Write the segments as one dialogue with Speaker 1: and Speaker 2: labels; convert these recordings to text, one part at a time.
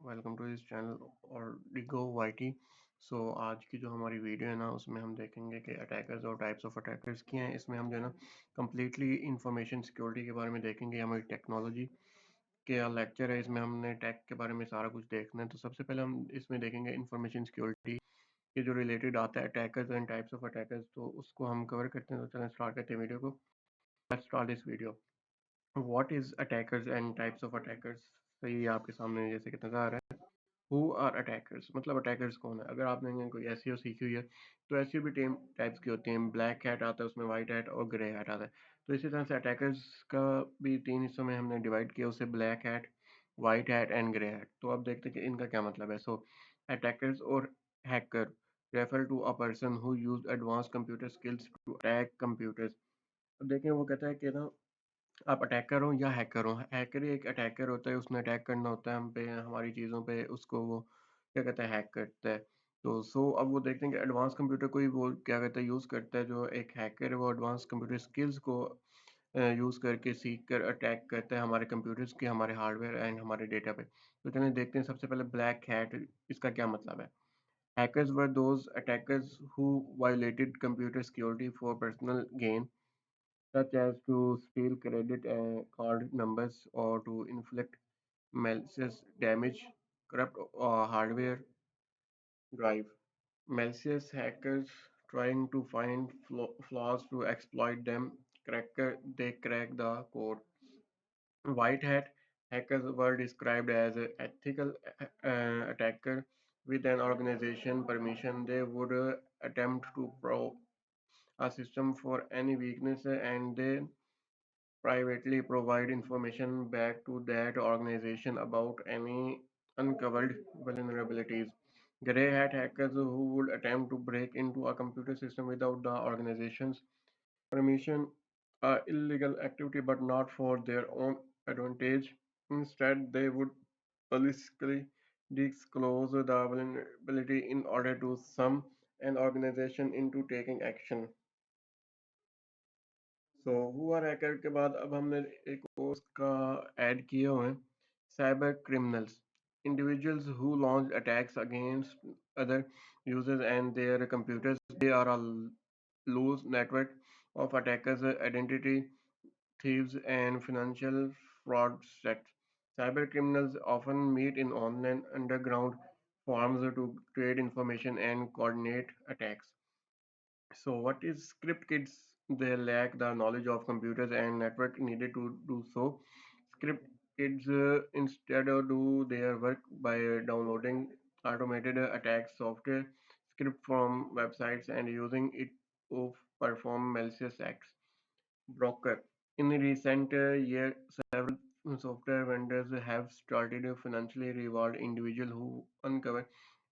Speaker 1: Welcome to this channel और डिगो YT. सो आज की जो हमारी वीडियो है ना उसमें हम देखेंगे कि अटैकर्स और टाइप्स ऑफ अटैकर्स क्या हैं। इसमें हम जो है ना कम्प्लीटली इंफॉर्मेशन सिक्योरिटी के बारे में देखेंगे। हमारी टेक्नोलॉजी के लेक्चर है, इसमें हमने टेक के बारे में सारा कुछ देखना है। तो सबसे पहले हम इसमें देखेंगे इंफॉर्मेशन सिक्योरिटी के जो रिलेटेड आता है attackers and types of attackers, तो उसको हम कवर करते हैं। तो चलें स्टार्ट करते हैं वीडियो को। Let's start this video. What is attackers and types of attackers. तो ये आपके सामने जैसे कि नज़र आ रहा है। हु आर अटैकर्स, मतलब अटैकर्स कौन है। अगर आपने कोई एसईओ सीखी हुई है तो एसईओ भी टीम टाइप्स की होती हैं। ब्लैक हैट आता है, उसमें वाइट हैट और ग्रे हैट आता है। तो इसी तरह से अटैकर्स का भी तीन हिस्सों में हमने डिवाइड किया, उसे black hat, white hat and grey hat. तो अब देखते हैं कि इनका क्या मतलब है। सो अटैकर्स और hacker refer to a person who use advance computer skills to attack computers. अब देखें, वो कहता है कि ना आप अटैकर हो या हैकर हो। हैकर ही एक अटैकर होता है, उसने अटैक करना होता है हम पे, हमारी चीज़ों पे, उसको वो क्या कहता है, हैक करता है। तो अब वो देखते हैं कि एडवांस कंप्यूटर को ही वो क्या कहता है यूज़ करता है। जो एक हैकर है वो एडवांस कंप्यूटर स्किल्स को यूज़ करके सीख कर अटैक करता है हमारे कंप्यूटर्स के, हमारे हार्डवेयर एंड हमारे डेटा पे। तो चलिए देखते हैं सबसे पहले ब्लैक हैट, इसका क्या मतलब है। Hackers were those attackers who violated computer security for personal gain, such as to steal credit card numbers or to inflict malicious damage, corrupt hardware drive. Malicious hackers trying to find flaws to exploit them. They crack the code. White hat hackers were described as an ethical attacker with an organization permission. They would attempt to probe a system for any weakness and they privately provide information back to that organization about any uncovered vulnerabilities. Grey hat hackers who would attempt to break into a computer system without the organization's permission are illegal activity but not for their own advantage. Instead, they would maliciously disclose the vulnerability in order to sum an organization into taking action. सो हुआ hacker के बाद अब हमने एक और उसका add किए हुए हैं, cyber criminals, individuals who launch attacks against other users and their computers. They are a loose network of attackers, identity thieves and financial fraudsters. Cyber criminals often meet in online underground forums to trade information and coordinate attacks. So, what is script kids? They lack the knowledge of computers and network needed to do so. Script kids instead do their work by downloading automated attack software, script from websites, and using it to perform malicious acts. Broker. In recent years, several software vendors have started to financially reward individuals who uncover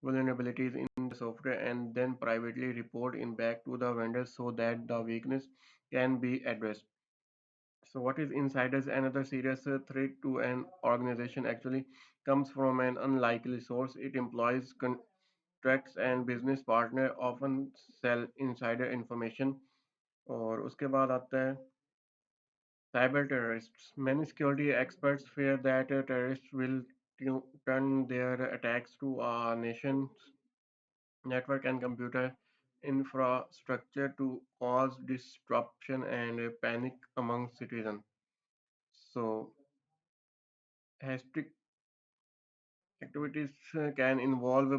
Speaker 1: vulnerabilities in the software and then privately report in back to the vendors so that the weakness can be addressed. So, what is insiders? Another serious threat to an organization actually comes from an unlikely source. It employs contracts and business partner often sell insider information. और उसके बाद आता है cyber terrorists. Many security experts fear that terrorists will turn their attacks to a nation's network and computer infrastructure to cause disruption and panic among citizens. So, hectic activities can involve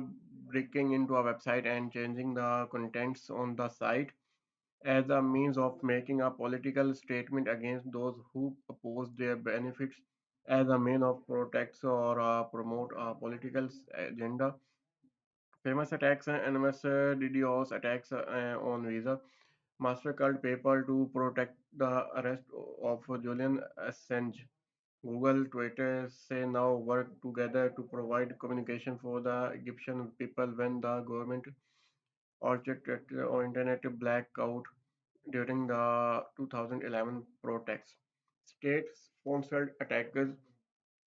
Speaker 1: breaking into a website and changing the contents on the site as a means of making a political statement against those who oppose their benefits, as a mean of protects or promote a political agenda. Famous attacks, anonymous DDoS attacks on Visa, Mastercard, PayPal to protect the arrest of Julian Assange. Google, Twitter say now work together to provide communication for the Egyptian people when the government orchestrated or internet blackout during the 2011 protests. State-sponsored attackers,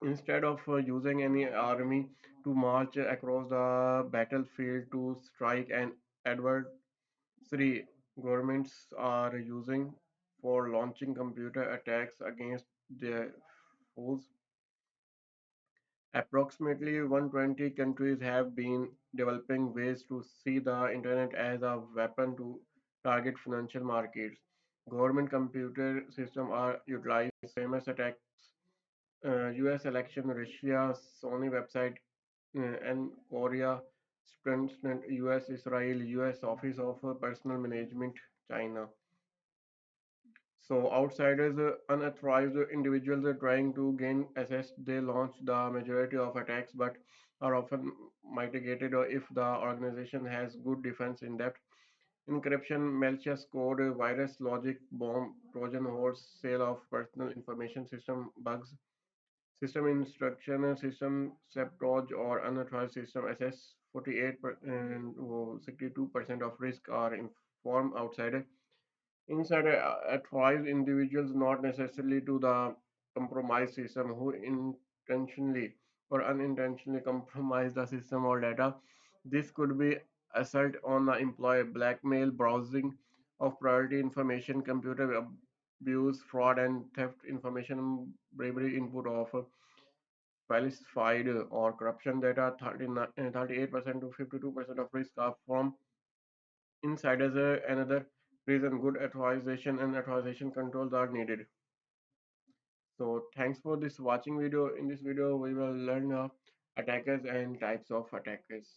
Speaker 1: instead of using any army to march across the battlefield to strike an adversary, governments are using for launching computer attacks against their foes. Approximately 120 countries have been developing ways to see the internet as a weapon to target financial markets. Government computer systems are utilized. Famous attacks, US election, Russia, Sony website, and Korea, Sprint, US, Israel, US Office of Personal Management, China. So outsiders, unauthorized individuals are trying to gain access. They launch the majority of attacks, but are often mitigated if the organization has good defense in depth. Encryption, malicious code, virus logic, bomb, Trojan horse, sale of personal information, system bugs, system instruction, system sabotage, or unauthorized system access. 48% to 62% of risk are informed outsider. Inside advise individuals, not necessarily to the compromised system, who intentionally or unintentionally compromise the system or data. This could be assault on the employee, blackmail, browsing of priority information, computer abuse, fraud and theft, information bravery, input of falsified or corruption data. 38% to 52% of risk are from insiders. Another reason good authorization and authorization controls are needed. So thanks for this watching video. In this video, we will learn attackers and types of attackers.